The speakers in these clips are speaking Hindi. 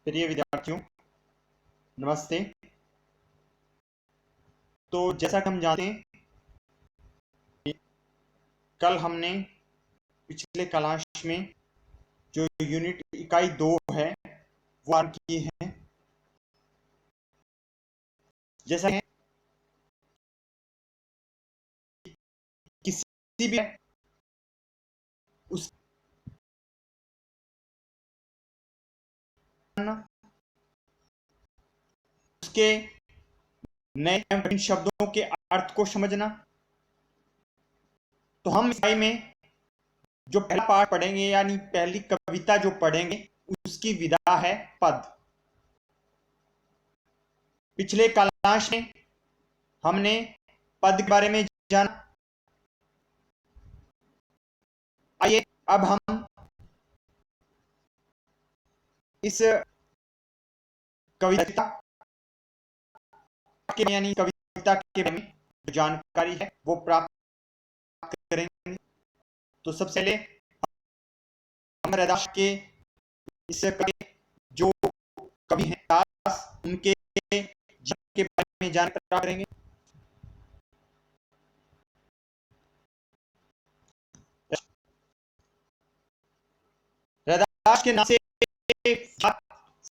प्रिय विद्यार्थियों, नमस्ते। तो जैसा कि हम जानते हैं, कल हमने पिछले क्लास में जो यूनिट इकाई 2 है वो आरंभ की है। जैसा कि किसी भी उस उसके नए कठिन शब्दों के अर्थ को समझना, तो हम इकाई में जो पहला पाठ पढ़ेंगे यानी पहली कविता जो पढ़ेंगे उसकी विधा है पद। पिछले क्लास में हमने पद के बारे में जाना। आइए अब हम इस कविता के यानी कविता के बारे में जो जानकारी है वो प्राप्त करेंगे। तो सबसे पहले हम रैदास के इस जो कवि हैं दास, उनके जीवन के बारे में जानकारी प्राप्त करेंगे। रैदास के नाम से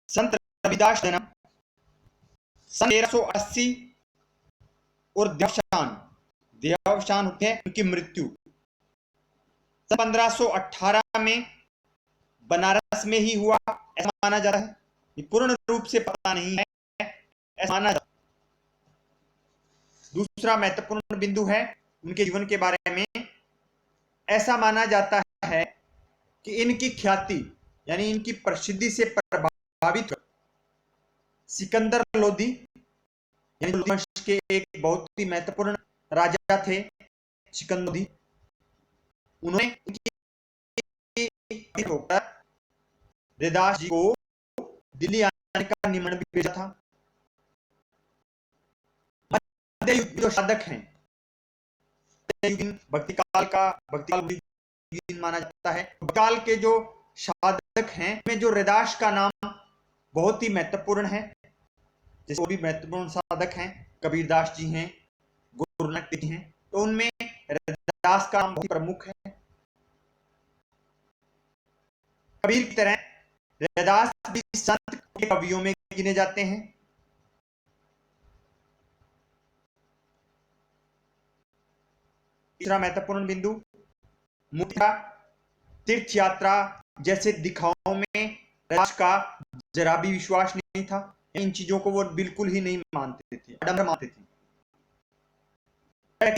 संत रविदास जन्म सन 1380 और देवशान होते हैं उनकी मृत्यु सन 1518 में बनारस में ही हुआ, ऐसा माना जाता है। पूर्ण रूप से पता नहीं है, ऐसा माना जाता है। दूसरा महत्वपूर्ण बिंदु है उनके जीवन के बारे में। ऐसा माना जाता है कि इनकी ख्याति यानी इनकी प्रसिद्धि से प्रभावित सिकंदर लोदी यानी लोदी वंश के एक बहुत ही महत्वपूर्ण राजा थे सिकंदर लोदी। उन्होंने होकर रैदास जी को दिल्ली आने का निमंत्रण भी भेजा था। जो साधक हैं भक्तिकाल माना जाता है। भक्तिकाल के जो साधक हैं में जो रैदास का नाम बहुत ही महत्वपूर्ण है। जैसे वो भी महत्वपूर्ण साधक हैं, कबीरदास जी हैं, गुरु नानक जी हैं, तो उनमें रैदास का नाम बहुत प्रमुख है। कबीर की तरह रैदास भी संत के कवियों में गिने जाते हैं। तीसरा महत्वपूर्ण बिंदु, मूर्तिका तीर्थ यात्रा जैसे दिखाओं में रैदास का जरा भी विश्वास नहीं था। इन चीजों को वो बिल्कुल ही नहीं मानते थे, आडंबर मानते थे।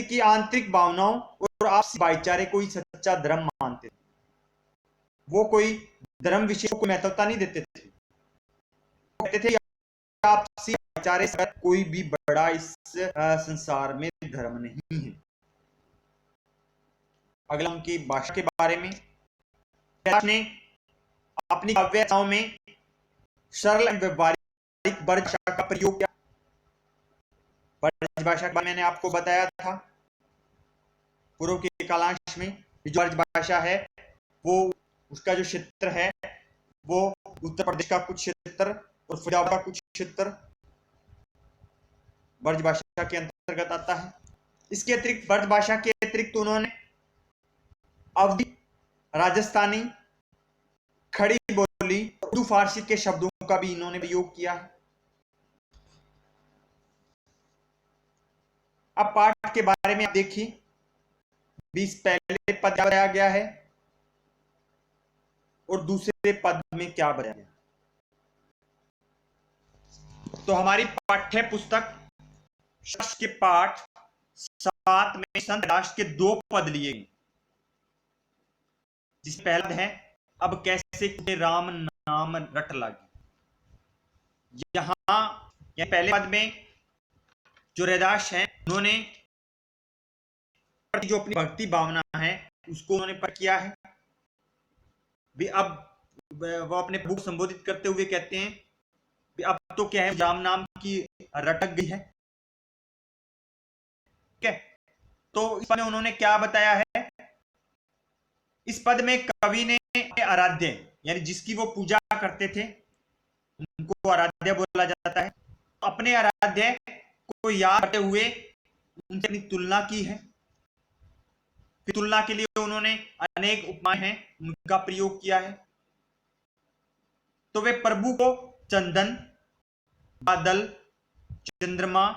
की आंतरिक भावनाओं और आपसी भाईचारे को ही सच्चा धर्म मानते थे। वो कोई धर्म विषय को महत्वता नहीं देते थे। कहते थे आपसी भाईचारे से कोई भी बड़ा इस संसार में धर्म नहीं है। अगला उनकी भाषा के बारे में, ने अपनी काव्यताओं में सरल एवं व्यवहारिक ब्रज भाषा का प्रयोग किया। ब्रज भाषा के बारे में मैंने आपको बताया था पूर्व के कालांश में। जो ब्रज भाषा है वो उसका जो क्षेत्र है वो उत्तर प्रदेश का कुछ क्षेत्र और फरीदाबाद का कुछ क्षेत्र ब्रज भाषा के अंतर्गत आता है। इसके अतिरिक्त ब्रज भाषा के अतिरिक्त उन्होंने अवधी, राजस्थानी, खड़ी बोली, उर्दू फारसी के शब्दों का भी इन्होंने प्रयोग किया है। अब पाठ के बारे में आप देखिए, 20 पहले पद बताया गया है और दूसरे पद में क्या बताया गया। तो हमारी पाठ्य पुस्तक के पाठ 7 में संत रैदास के 2 पद लिए गए, जिसमें पहला है अब कैसे राम नाम रट लागे। यहां पहले पद में जो रैदास हैं उन्होंने जो अपनी भक्ति भावना है उसको उन्होंने पर किया है। भी अब वो अपने प्रभु को संबोधित करते हुए कहते हैं भी अब तो क्या है, राम नाम की रटक गई है। ठीक है, तो इस पद में उन्होंने क्या बताया है। इस पद में कवि ने आराध्य यानी जिसकी वो पूजा करते थे उनको आराध्य बोला जाता है। अपने आराध्य को याद करते हुए उनसे अपनी तुलना की है। फिर तुलना के लिए उन्होंने अनेक उपमाएं हैं उनका प्रयोग किया है। तो वे प्रभु को चंदन, बादल, चंद्रमा,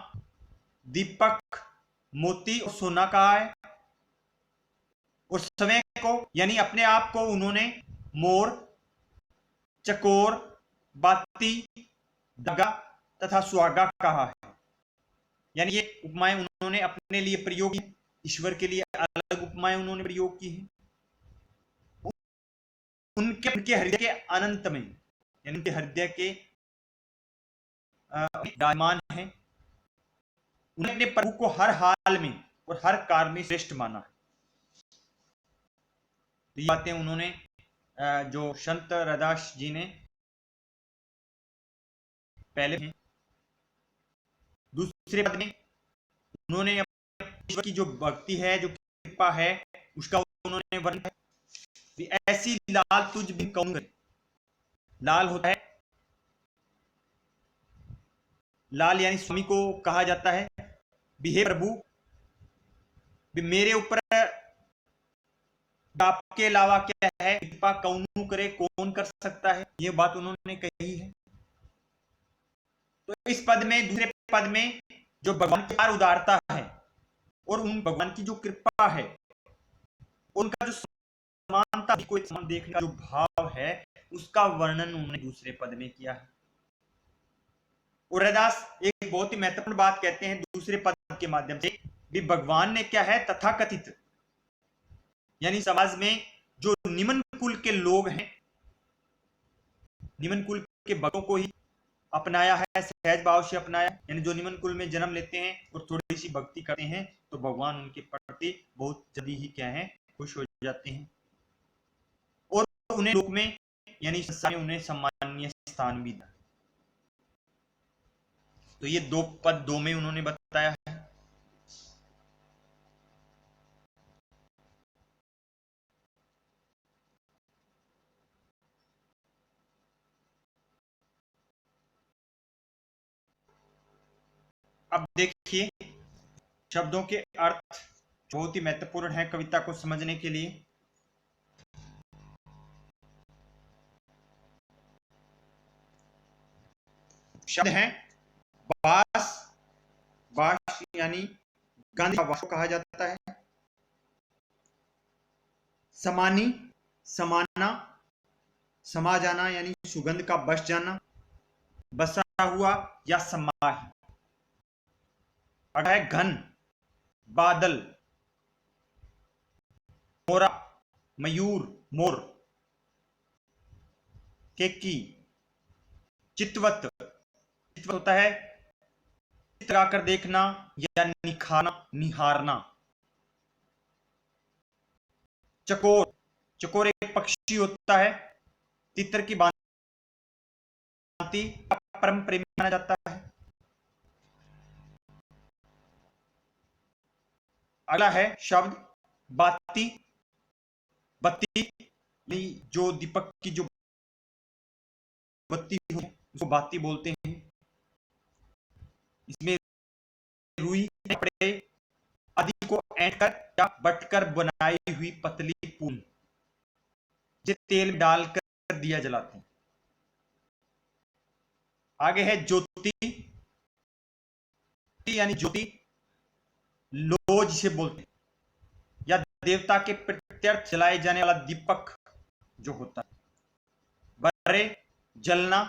दीपक, मोती और सोना कहा है। और समय को यानी अपने आप को उन्होंने मोर, चकोर, बाती, धागा तथा सुहागा कहा है। यानी ये उपमाएं उन्होंने अपने लिए प्रयोग की, ईश्वर के लिए अलग उपमाएं उन्होंने प्रयोग की है। उनके हृदय के अनंत में यानी उनके हृदय के विराजमान है। उन्होंने अपने प्रभु को हर हाल में और हर कार्य में श्रेष्ठ माना है। ये बातें उन्होंने जो संत रैदास जी ने पहले हैं। दूसरे पद में उन्होंने ईश्वर की जो भक्ति है, जो कृपा है, उसका उन्होंने वर्णन है। ऐसी लाल तुझ भी कौन करे। लाल होता है, लाल यानी स्वामी को कहा जाता है। हे प्रभु, मेरे ऊपर आपके अलावा क्या है, कृपा कौन करे, कौन कर सकता है, ये बात उन्होंने कही है। तो इस पद में, दूसरे पद में जो भगवान की उदारता है और उन भगवान की जो कृपा है, उनका जो समानता को समान देखने का जो भाव है, उसका वर्णन उन्होंने दूसरे पद में किया है। और रैदास एक बहुत ही महत्वपूर्ण बात कहते हैं दूसरे पद के माध्यम से भी। भगवान ने क्या है, तथाकथित यानी समाज में जो निम्न कुल के लोग हैं, निम्न कुल के भक्तों को ही अपनाया है, सहज भाव से अपनाया। यानी जो निम्न कुल में जन्म लेते हैं और थोड़ी सी भक्ति करते हैं तो भगवान उनके प्रति बहुत जल्दी ही क्या है, खुश हो जाते हैं और उन्हें लोक में यानी संसार में उन्हें सम्माननीय स्थान भी दिया। तो ये दो पद दो में उन्होंने बताया है। अब देखिए, शब्दों के अर्थ बहुत ही महत्वपूर्ण है कविता को समझने के लिए। शब्द हैं बास, बास यानी गांधी का वास कहा जाता है। समानी, समाना, समा जाना यानी सुगंध का बस जाना, बसा हुआ या समाही। अगला है घन, बादल, मोरा, मयूर, मोर, केकी, चितवत, चितवत होता है चित्रा कर देखना या निखारना, निहारना। चकोर, चकोर एक पक्षी होता है, तितर की भांति परम प्रेमी माना जाता है। अगला है शब्द बाती, बत्ती जो दीपक की जो बत्ती है उसको बाती बोलते हैं। इसमें रुई कपड़े आदि को ऐंठ कर या बटकर बनाई हुई पतली पून जिसे तेल में डालकर दिया जलाते हैं। आगे है ज्योति यानी ज्योति, लो जिसे बोलते हैं, या देवता के प्रत्यर्थ जलाए जाने वाला दीपक जो होता है। बरे, जलना,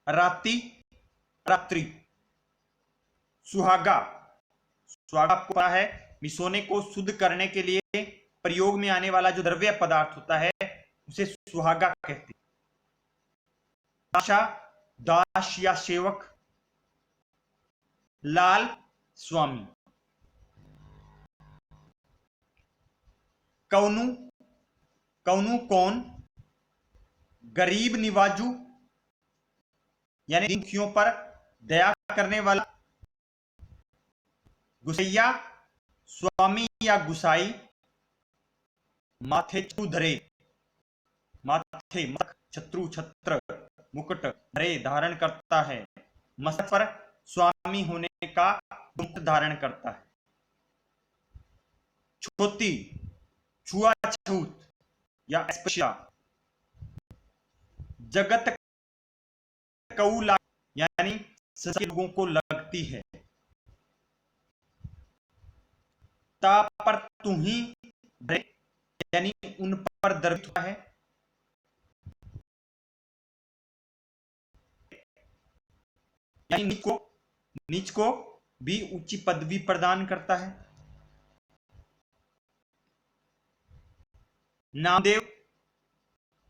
राति, रात्रि। सुहागा, सुहागा आपको पता है सोने को शुद्ध करने के लिए प्रयोग में आने वाला जो द्रव्य पदार्थ होता है उसे सुहागा कहते हैं। दासा, दास या सेवक। लाल, स्वामी। कौनु, कौनु कौन, गरीब निवाजू यानी दुखियों पर दया करने वाला। गुसैया, स्वामी या गुसाई। माथे छत्रु धरे, माथे छत्रु, छत्र मुकुट धरे धारण करता है, मस्तक पर स्वामी होने का मुकुट धारण करता है। छूती छुआछूत या स्पर्शा, जगत कऊ यानी सभी लोगों को लगती है। ता पर तू ही यानी उन पर दर्द हुआ है। यानी नीच को भी ऊंची पदवी प्रदान करता है। नामदेव,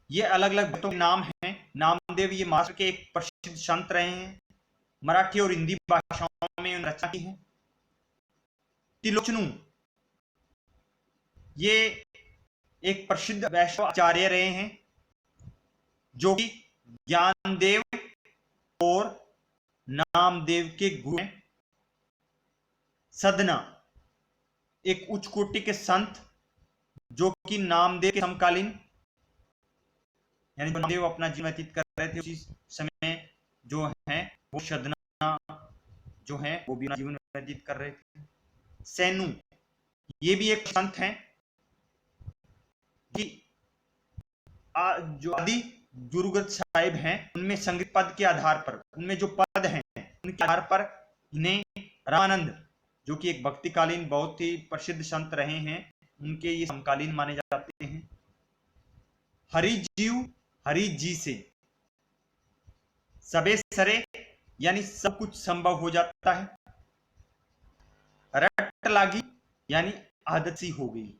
ये अलग अलग भक्तों के नाम हैं। नामदेव ये महाराष्ट्र के एक प्रसिद्ध संत रहे हैं। मराठी और हिंदी भाषाओं में उन्होंने रचना की है। त्रिलोचनु, ये एक प्रसिद्ध वैष्णव आचार्य रहे हैं जो कि ज्ञानदेव और नामदेव के गुरु हैं। सदना, एक उच्च कोटि के संत जो कि नामदेव के समकालीन, यानी जो नामदेव अपना जीवन व्यतीत कर रहे थे उसी समय जो है वो सदना जो है वो भी अपना जीवन व्यतीत कर रहे थे। सैनु, ये भी एक संत हैं कि जो आदि गुरुग्रंथ साहिब हैं उनमें संगीत पद के आधार पर, उनमें जो पद हैं उनके आधार पर इन्हें रामानंद, जो कि एक भक्तिकालीन बहुत ही प्रसिद्ध संत रहे हैं, उनके ये समकालीन माने जाते हैं। हरिजीव, हरि जी से सबे सरे यानी सब कुछ संभव हो जाता है। रट लागी यानी आदत सी हो गई।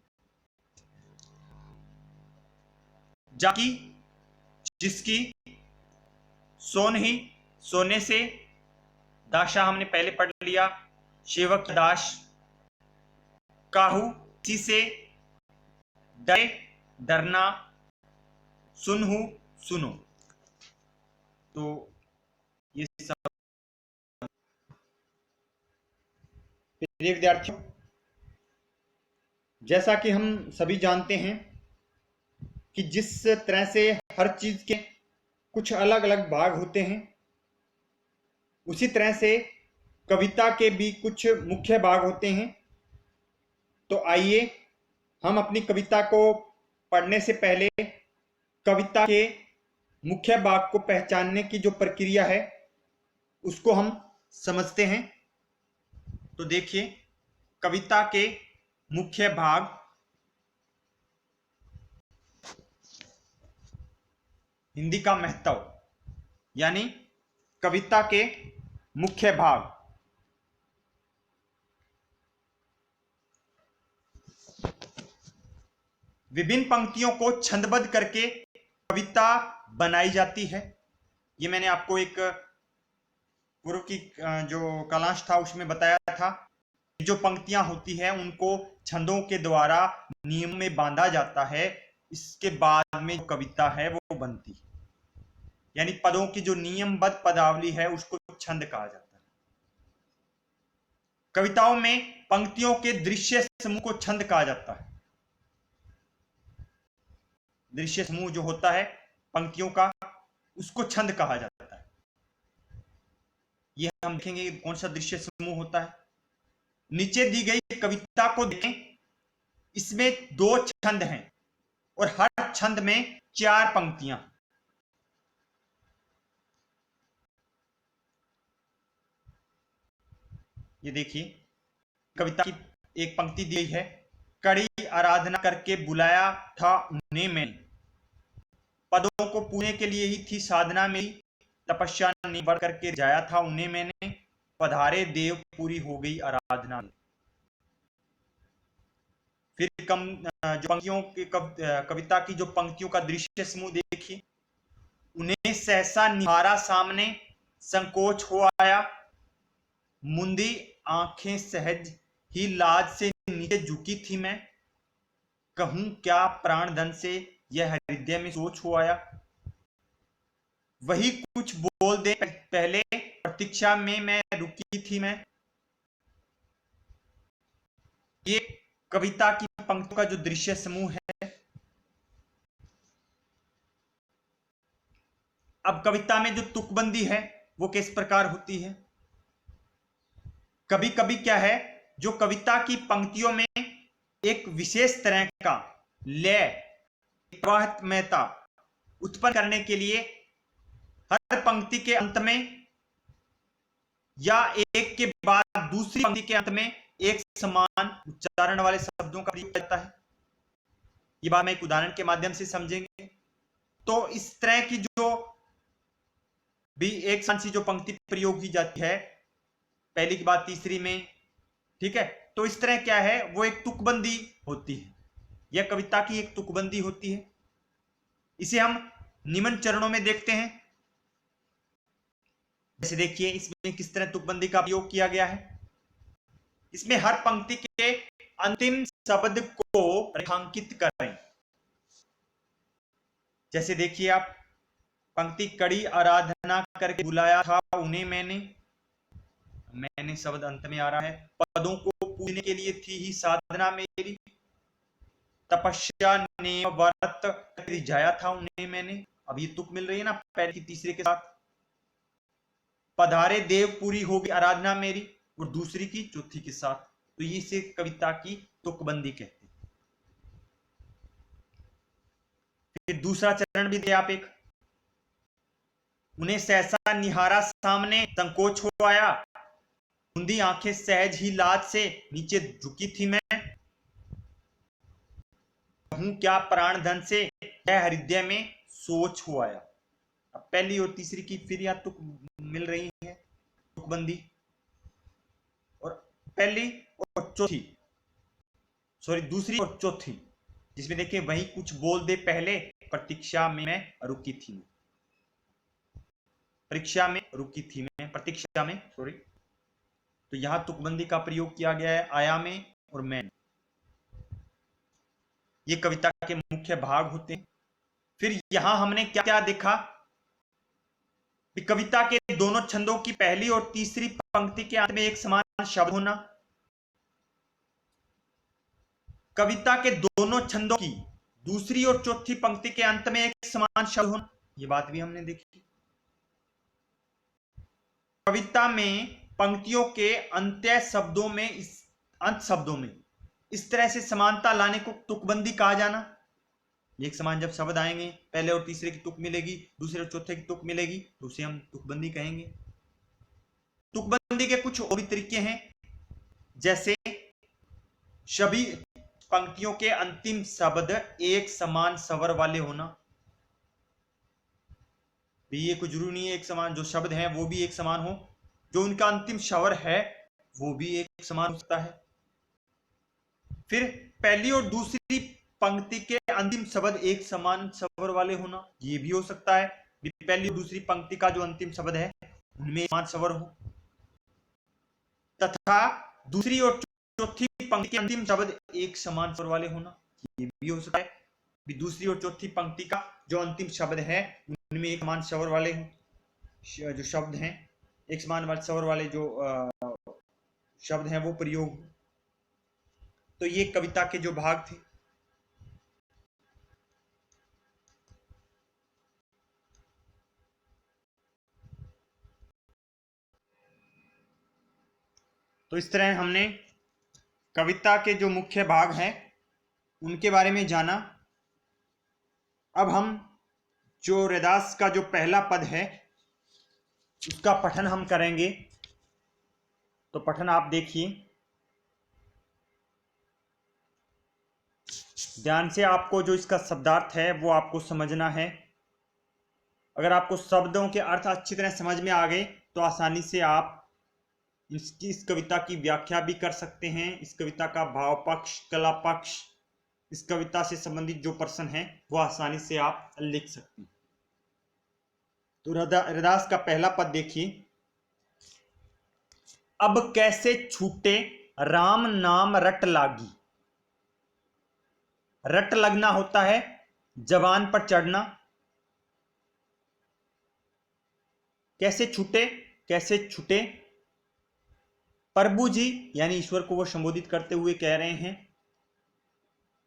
जाकी, जिसकी सोन ही सोने से, दासा हमने पहले पढ़ लिया, सेवक दास। काहू, इसी से, डरे डरना, सुनहु सुनो। तो ये सब प्रिय विद्यार्थियों, जैसा कि हम सभी जानते हैं कि जिस तरह से हर चीज के कुछ अलग अलग भाग होते हैं, उसी तरह से कविता के भी कुछ मुख्य भाग होते हैं। तो आइए हम अपनी कविता को पढ़ने से पहले कविता के मुख्य भाग को पहचानने की जो प्रक्रिया है उसको हम समझते हैं। तो देखिए, कविता के मुख्य भाग, हिंदी का महत्व, यानी कविता के मुख्य भाग। विभिन्न पंक्तियों को छंदबद्ध करके कविता बनाई जाती है। ये मैंने आपको एक पूर्व की जो कलांश था उसमें बताया था। जो पंक्तियां होती है उनको छंदों के द्वारा नियम में बांधा जाता है, इसके बाद में जो कविता है वो बनती है। यानी पदों की जो नियमबद्ध पदावली है उसको छंद कहा जाता है। कविताओं में पंक्तियों के दृश्य समूह को छंद कहा जाता है। दृश्य समूह जो होता है पंक्तियों का, उसको छंद कहा जाता है। यह हम देखेंगे कौन सा दृश्य समूह होता है। नीचे दी गई कविता को देखें, इसमें 2 छंद हैं और हर छंद में 4 पंक्तियां। ये देखिए, कविता की एक पंक्ति दी गई है, कड़ी आराधना करके बुलाया था उन्हें मैंने, पदों को पूरे के लिए ही थी साधना मेरी, तपस्या ने बढ़ करके जाया था उन्हें मैंने, पधारे देव पूरी हो गई आराधना। फिर जो पंक्तियों की कविता की जो पंक्तियों का दृश्य समूह देखिए, उन्हें सहसा निहारा सामने, संकोच हो आया, मुंदी आंखें सहज ही लाज से नीचे झुकी थी मैं, कहूं क्या प्राण धन से यह हृदय में सोच हो आया, वही कुछ बोल दे पहले प्रतीक्षा में मैं रुकी थी मैं। ये कविता की पंक्तियों का जो दृश्य समूह है। अब कविता में जो तुकबंदी है वो किस प्रकार होती है? कभी कभी क्या है, जो कविता की पंक्तियों में एक विशेष तरह का लय, प्रवाहमयता उत्पन्न करने के लिए हर पंक्ति के अंत में या एक के बाद दूसरी पंक्ति के अंत में एक समान उच्चारण वाले शब्दों का प्रयोग करता है। ये बात मैं एक उदाहरण के माध्यम से समझेंगे। तो इस तरह की जो भी एक समान सी जो पंक्ति प्रयोग की जाती है पहली के बाद तीसरी में, ठीक है, तो इस तरह क्या है, वो एक तुकबंदी होती है। यह कविता की एक तुकबंदी होती है। इसे हम निम्न चरणों में देखते हैं। जैसे देखिए इसमें किस तरह तुकबंदी का प्रयोग किया गया है। इसमें हर पंक्ति के अंतिम शब्द को रेखांकित करें। जैसे देखिए आप, पंक्ति कड़ी आराधना करके बुलाया था उन्हें मैंने शब्द अंत में आ रहा है। पदों को पूजने के लिए थी ही साधना मेरी, तपस्या ने व्रत रिझाया था उन्हें मैंने। अब ये तुक मिल रही है ना पहले की तीसरे के साथ। पधारे देव पूरी होगी आराधना मेरी, और दूसरी की चौथी के साथ। तो ये इसे कविता की तुकबंदी कहते हैं। फिर दूसरा चरण भी दे आप एक। उन्हें सहसा निहारा सामने, संकोच हो आया, धुंधी आंखें सहज ही लाज से नीचे झुकी थी मैं। हूं क्या प्राण धन से, यह हृदय में सोच हो आया। अब पहली और तीसरी की फिर या तुक मिल रही है तुकबंदी, और पहली और चौथी, सॉरी दूसरी और चौथी, जिसमें देखिए वही कुछ बोल दे पहले, प्रतीक्षा में मैं रुकी थी, परीक्षा में रुकी थी मैं, प्रतीक्षा में, सॉरी। तो यहां तुकबंदी का प्रयोग किया गया है आया में और मैं। ये कविता के मुख्य भाग होते हैं। फिर यहां हमने क्या क्या देखा कि कविता के दोनों छंदों की पहली और तीसरी पंक्ति के अंत में एक समान शब्द होना, कविता के दोनों छंदों की दूसरी और चौथी पंक्ति के अंत में एक समान शब्द होना, ये बात भी हमने देखी। कविता में पंक्तियों के अंत्य शब्दों में, अंत शब्दों में इस तरह से समानता लाने को तुकबंदी कहा जाना। एक समान जब शब्द आएंगे, पहले और तीसरे की तुक मिलेगी, दूसरे और चौथे की तुक मिलेगी, तो उसे हम तुकबंदी कहेंगे। तुकबंदी के कुछ और भी तरीके हैं, जैसे सभी पंक्तियों के अंतिम शब्द एक समान स्वर वाले होना। ये कुछ जरूरी नहीं है एक समान जो शब्द हैं वो भी एक समान हो, जो उनका अंतिम स्वर है वो भी एक समान हो सकता है। फिर पहली और दूसरी पंक्ति के अंतिम शब्द एक समान स्वर वाले होना, ये भी हो सकता है। पहली और दूसरी पंक्ति का जो अंतिम शब्द है उनमें समान स्वर हो, तथा दूसरी और चौथी पंक्ति के अंतिम शब्द एक समान स्वर वाले होना, ये भी हो सकता है। दूसरी और चौथी पंक्ति का जो अंतिम शब्द है उनमें एक समान स्वर वाले हो, जो शब्द हैं एक समान स्वर वाले जो शब्द हैं वो प्रयोग। तो ये कविता के जो भाग थे। तो इस तरह हमने कविता के जो मुख्य भाग हैं उनके बारे में जाना। अब हम जो रैदास का जो पहला पद है उसका पठन हम करेंगे। तो पठन आप देखिए ध्यान से, आपको जो इसका शब्दार्थ है वो आपको समझना है। अगर आपको शब्दों के अर्थ अच्छी तरह समझ में आ गए तो आसानी से आप इस कविता की व्याख्या भी कर सकते हैं। इस कविता का भाव पक्ष, कला पक्ष, इस कविता से संबंधित जो प्रश्न है वो आसानी से आप लिख सकते हैं। तो रैदास का पहला पद देखिए। अब कैसे छूटे राम नाम रट लागी। रट लगना होता है जवान पर चढ़ना। कैसे छूटे, कैसे छूटे, प्रभु जी यानी ईश्वर को वो संबोधित करते हुए कह रहे हैं,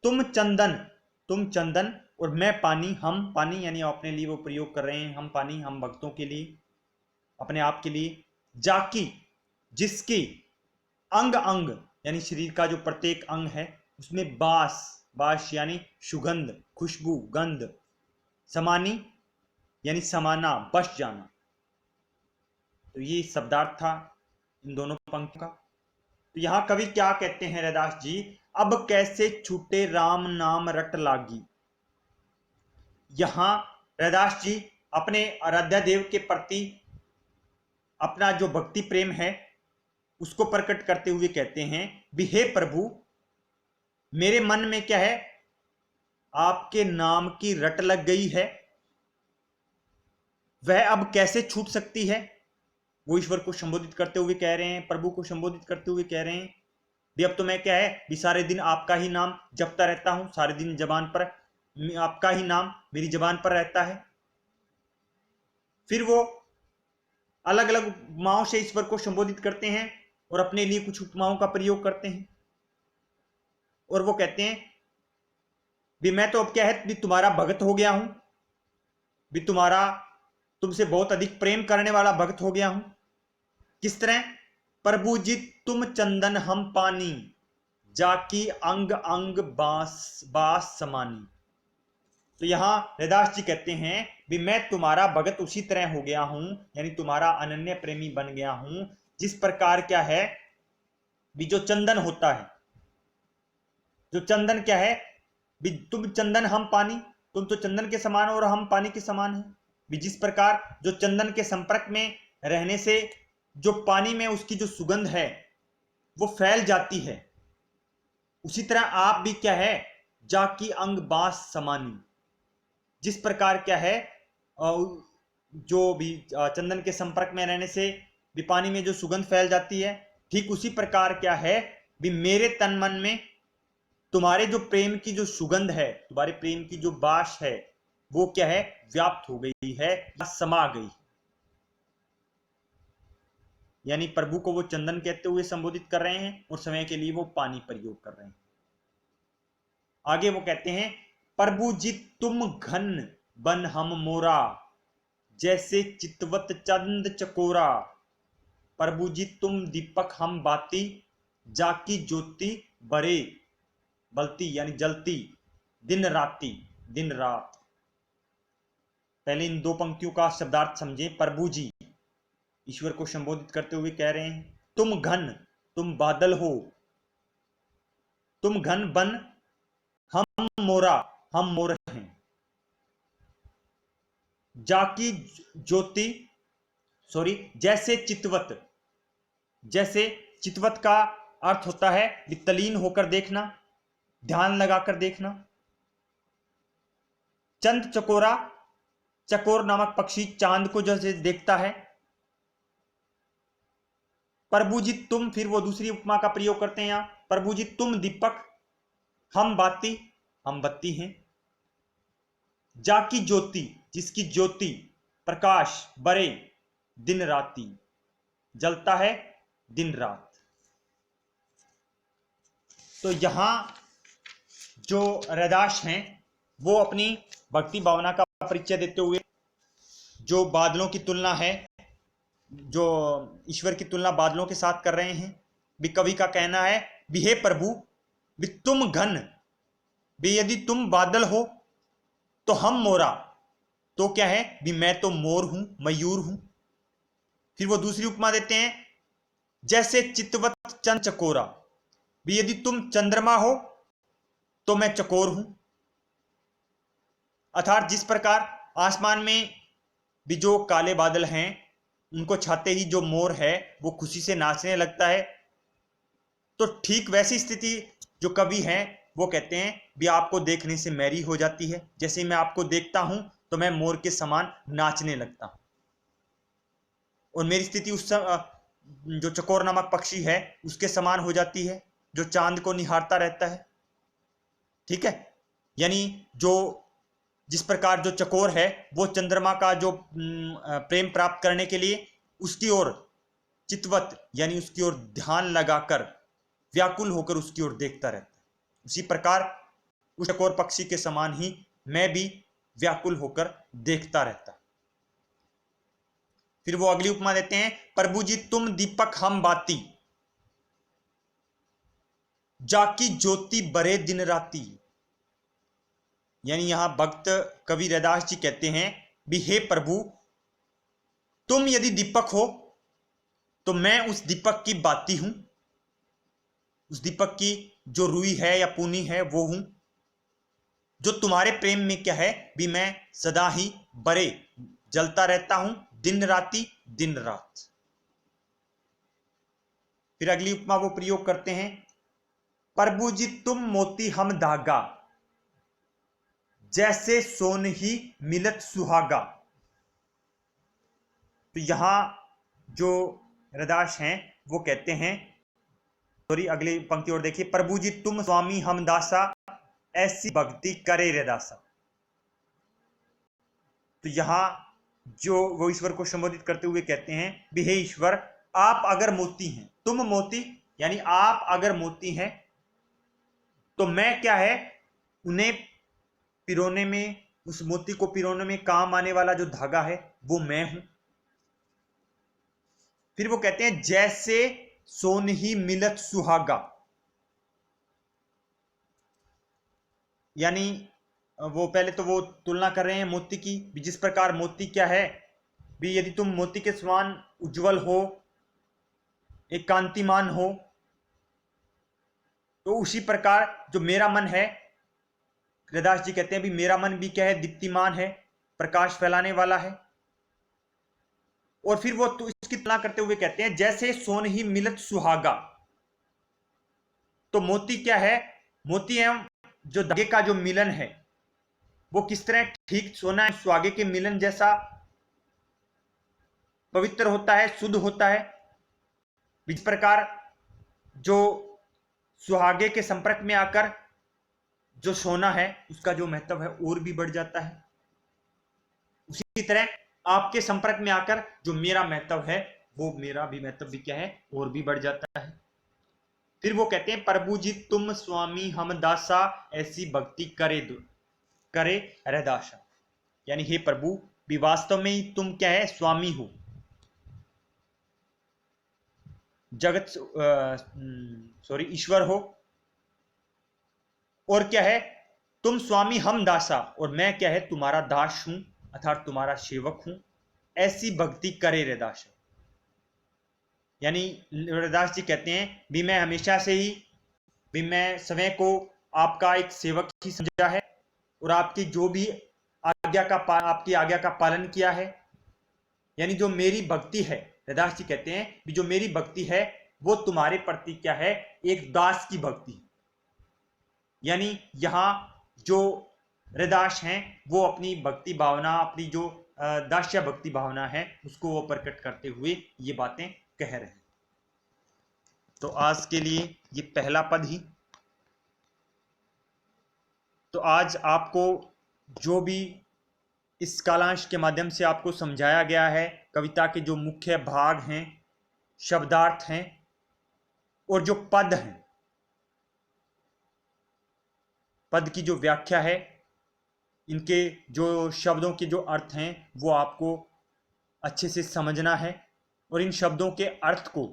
तुम चंदन और मैं पानी, हम पानी यानी अपने लिए वो प्रयोग कर रहे हैं, हम पानी, हम भक्तों के लिए, अपने आप के लिए, जाकी जिसकी अंग अंग यानी शरीर का जो प्रत्येक अंग है उसमें बास, बास यानी सुगंध, खुशबू, गंध, समानी यानी समाना, बस जाना। तो ये शब्दार्थ था इन दोनों पंक्तियों का। तो यहां कवि क्या कहते हैं रैदास जी, अब कैसे छूटे राम नाम रट लागी। यहां रैदास जी अपने आराध्य देव के प्रति अपना जो भक्ति प्रेम है उसको प्रकट करते हुए कहते हैं, भी हे प्रभु मेरे मन में क्या है, आपके नाम की रट लग गई है, वह अब कैसे छूट सकती है। वो ईश्वर को संबोधित करते हुए कह रहे हैं, प्रभु को संबोधित करते हुए कह रहे हैं, भी अब तो मैं क्या है, भी सारे दिन आपका ही नाम जपता रहता हूं, सारे दिन जबान पर आपका ही नाम मेरी जबान पर रहता है। फिर वो अलग अलग उपमाओं से ईश्वर को संबोधित करते हैं और अपने लिए कुछ उपमाओं का प्रयोग करते हैं और वो कहते हैं भी मैं तो अब क्या है, भी तुम्हारा भगत हो गया हूं, भी तुम्हारा, तुमसे बहुत अधिक प्रेम करने वाला भक्त हो गया हूं। किस तरह, प्रभु जी तुम चंदन हम पानी, जाकी अंग अंग बास बास समानी। तो यहां रैदास जी कहते हैं भी मैं तुम्हारा भगत उसी तरह हो गया हूं, यानी तुम्हारा अनन्य प्रेमी बन गया हूं, जिस प्रकार क्या है, भी जो चंदन होता है, जो चंदन क्या है, भी तुम चंदन हम पानी, तुम तो चंदन के समान और हम पानी के समान हैं। भी जिस प्रकार जो चंदन के संपर्क में रहने से जो पानी में उसकी जो सुगंध है वो फैल जाती है, उसी तरह आप भी क्या है, जाकी अंग बास समानी, जिस प्रकार क्या है, जो भी चंदन के संपर्क में रहने से भी पानी में जो सुगंध फैल जाती है, ठीक उसी प्रकार क्या है, भी मेरे तन मन में तुम्हारे जो प्रेम की जो सुगंध है, तुम्हारे प्रेम की जो बाश है, वो क्या है, व्याप्त हो गई है, समा गई। यानी प्रभु को वो चंदन कहते हुए संबोधित कर रहे हैं और समय के लिए वो पानी प्रयोग कर रहे हैं। आगे वो कहते हैं, प्रभु जी तुम घन बन हम मोरा, जैसे चितवत चंद चकोरा। प्रभु जी तुम दीपक हम बाती, जाकी ज्योति बरे बलती यानी जलती, दिन राती, दिन रात। पहले इन दो पंक्तियों का शब्दार्थ समझें। प्रभु जी ईश्वर को संबोधित करते हुए कह रहे हैं, तुम घन, तुम बादल हो, तुम घन बन, हम मोरा, हम मोर हैं। जाकी ज्योति, सॉरी, जैसे चितवत, जैसे चितवत का अर्थ होता है तल्लीन होकर देखना, ध्यान लगाकर देखना। चंद चकोरा, चकोर नामक पक्षी चांद को जैसे देखता है। प्रभु जी तुम, फिर वो दूसरी उपमा का प्रयोग करते हैं यहां, प्रभु जी तुम दीपक, हम बाती, हम बत्ती हैं। जाकी ज्योति, जिसकी ज्योति प्रकाश बरे, दिन राती, जलता है दिन रात। तो यहां जो रैदास हैं वो अपनी भक्ति भावना का परिचय देते हुए जो बादलों की तुलना है, जो ईश्वर की तुलना बादलों के साथ कर रहे हैं, भी कवि का कहना है, भी हे प्रभु, भी तुम घन, भी यदि तुम बादल हो तो हम मोरा, तो क्या है, भी मैं तो मोर हूं, मयूर हूं। फिर वो दूसरी उपमा देते हैं, जैसे चितवत चंद चकोरा, भी यदि तुम चंद्रमा हो तो मैं चकोर हूं। अर्थात जिस प्रकार आसमान में भी जो काले बादल हैं उनको छाते ही जो मोर है वो खुशी से नाचने लगता है, तो ठीक वैसी स्थिति जो कवि हैं वो कहते हैं भी आपको देखने से मेरी हो जाती है, जैसे मैं आपको देखता हूं तो मैं मोर के समान नाचने लगता हूं, और मेरी स्थिति उस जो चकोर नामक पक्षी है उसके समान हो जाती है, जो चांद को निहारता रहता है। ठीक है, यानी जो जिस प्रकार जो चकोर है वो चंद्रमा का जो प्रेम प्राप्त करने के लिए उसकी ओर चितवत यानी उसकी ओर ध्यान लगाकर व्याकुल होकर उसकी ओर देखता रहता है, उसी प्रकार उस चकोर पक्षी के समान ही मैं भी व्याकुल होकर देखता रहता। फिर वो अगली उपमा देते हैं, प्रभु जी तुम दीपक हम बाती, जाकी ज्योति बरे दिन राती। यानी यहां भक्त कवि रैदास जी कहते हैं भी हे प्रभु, तुम यदि दीपक हो तो मैं उस दीपक की बाती हूं, उस दीपक की जो रुई है या पूनी है वो हूं, जो तुम्हारे प्रेम में क्या है भी मैं सदा ही बरे जलता रहता हूं, दिन राती दिन रात। फिर अगली उपमा वो प्रयोग करते हैं, प्रभु जी तुम मोती हम धागा, जैसे सोन ही मिलत सुहागा। तो यहां जो रैदास हैं वो कहते हैं, सॉरी अगली पंक्ति और देखिए, प्रभु जी तुम स्वामी हम दासा, ऐसी भक्ति करे रैदासा। तो यहां जो वो ईश्वर को संबोधित करते हुए कहते हैं भी हे ईश्वर, आप अगर मोती हैं, तुम मोती यानी आप अगर मोती हैं तो मैं क्या है उन्हें पिरोने में, उस मोती को पिरोने में काम आने वाला जो धागा है वो मैं हूं। फिर वो कहते हैं जैसे सोन ही मिलत सुहागा, यानी वो पहले तो वो तुलना कर रहे हैं मोती की, जिस प्रकार मोती क्या है भी यदि तुम मोती के समान उज्जवल हो, एक कांतिमान हो, तो उसी प्रकार जो मेरा मन है, रैदास जी कहते हैं भी मेरा मन भी क्या है, दीप्तिमान है, प्रकाश फैलाने वाला है। और फिर वो तो इसकी तुलना करते हुए कहते हैं जैसे सोन ही मिलत सुहागा। तो मोती क्या है, मोती एवं जो धागे का जो मिलन है वो किस तरह ठीक सोना सुहागे के मिलन जैसा पवित्र होता है, शुद्ध होता है। इस प्रकार जो सुहागे के संपर्क में आकर जो सोना है उसका जो महत्व है और भी बढ़ जाता है, उसी तरह आपके संपर्क में आकर जो मेरा महत्व है वो मेरा भी महत्व भी क्या है और भी बढ़ जाता है। फिर वो कहते हैं प्रभु जी तुम स्वामी हम दासा, ऐसी भक्ति करे रैदासा। यानी हे प्रभु भी वास्तव में ही तुम क्या है, स्वामी हो, जगत सॉरी ईश्वर हो, और क्या है तुम स्वामी हम दासा, और मैं क्या है तुम्हारा दास हूं अर्थात तुम्हारा सेवक हूं, ऐसी भक्ति करे रैदास। यानी रैदास जी कहते हैं भी मैं हमेशा से ही भी मैं स्वयं को आपका एक सेवक ही समझा है, और आपकी जो भी आपकी आज्ञा का पालन किया है। यानी जो मेरी भक्ति है, रैदास जी कहते हैं कि जो मेरी भक्ति है वो तुम्हारे प्रति क्या है, एक दास की भक्ति। यानी यहां जो रैदास हैं वो अपनी भक्ति भावना, अपनी जो दास्य भक्ति भावना है उसको वो प्रकट करते हुए ये बातें कह रहे हैं। तो आज के लिए ये पहला पद ही। तो आज आपको जो भी इस कालांश के माध्यम से आपको समझाया गया है, कविता के जो मुख्य भाग हैं, शब्दार्थ हैं और जो पद हैं, पद की जो व्याख्या है, इनके जो शब्दों के जो अर्थ हैं वो आपको अच्छे से समझना है, और इन शब्दों के अर्थ को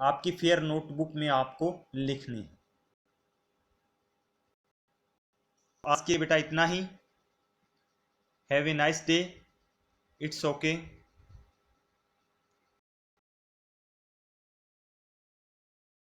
आपकी फेयर नोटबुक में आपको लिखनी है। आज के बेटा इतना ही। Have a nice day. It's okay.